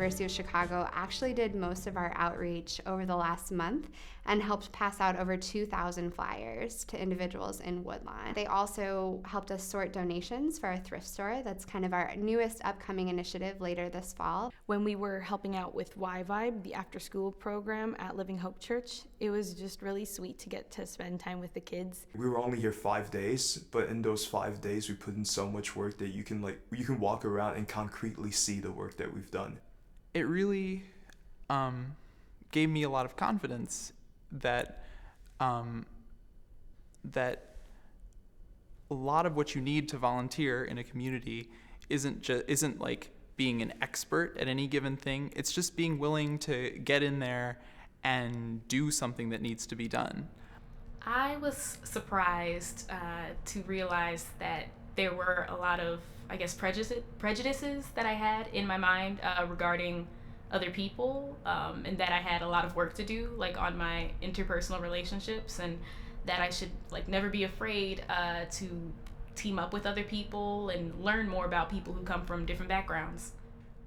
University of Chicago actually did most of our outreach over the last month and helped pass out over 2,000 flyers to individuals in Woodlawn. They also helped us sort donations for our thrift store. That's kind of our newest upcoming initiative later this fall. When we were helping out with Y-Vibe, the after-school program at Living Hope Church, it was just really sweet to get to spend time with the kids. We were only here 5 days, but in those 5 days, we put in so much work that you can walk around and concretely see the work that we've done. It really gave me a lot of confidence that that a lot of what you need to volunteer in a community isn't like being an expert at any given thing. It's just being willing to get in there and do something that needs to be done. I was surprised to realize that there were a lot of, I guess, prejudices that I had in my mind regarding other people, and that I had a lot of work to do, like on my interpersonal relationships, and that I should never be afraid to team up with other people and learn more about people who come from different backgrounds.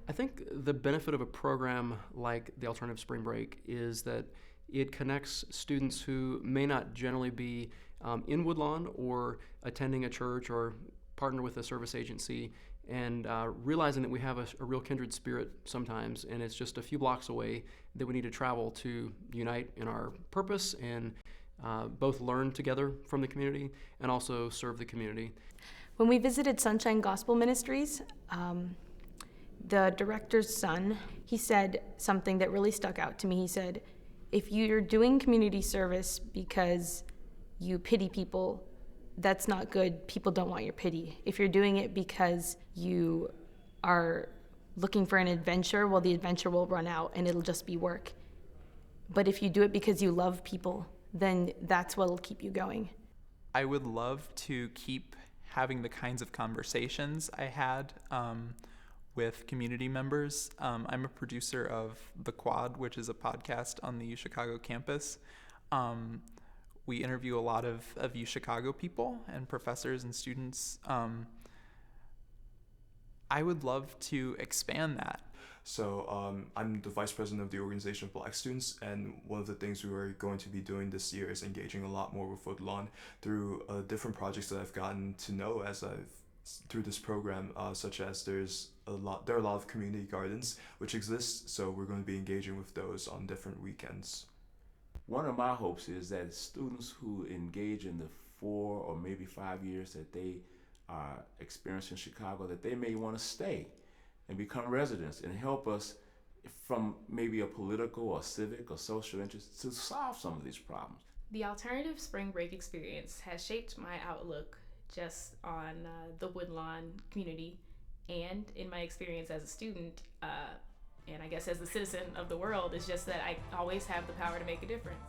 I think the benefit of a program like the Alternative Spring Break is that it connects students who may not generally be in Woodlawn or attending a church or partner with a service agency, and realizing that we have a real kindred spirit sometimes, and it's just a few blocks away that we need to travel to unite in our purpose and both learn together from the community and also serve the community. When we visited Sunshine Gospel Ministries, the director's son, he said something that really stuck out to me. He said, if you're doing community service because you pity people, that's not good. People don't want your pity. If you're doing it because you are looking for an adventure, well, the adventure will run out and it'll just be work. But if you do it because you love people, then that's what'll keep you going. I would love to keep having the kinds of conversations I had with community members. I'm a producer of The Quad, which is a podcast on the UChicago campus. We interview a lot of UChicago people and professors and students. I would love to expand that. So I'm the vice president of the Organization of Black Students, and one of the things we were going to be doing this year is engaging a lot more with Woodlawn through different projects that I've gotten to know through this program, such as there are a lot of community gardens which exist, so we're going to be engaging with those on different weekends. One of my hopes is that students who engage in the 4 or maybe 5 years that they are experiencing in Chicago, that they may want to stay and become residents and help us from maybe a political or civic or social interest to solve some of these problems. The alternative spring break experience has shaped my outlook just on the Woodlawn community, and in my experience as a student, and I guess as a citizen of the world, is just that I always have the power to make a difference.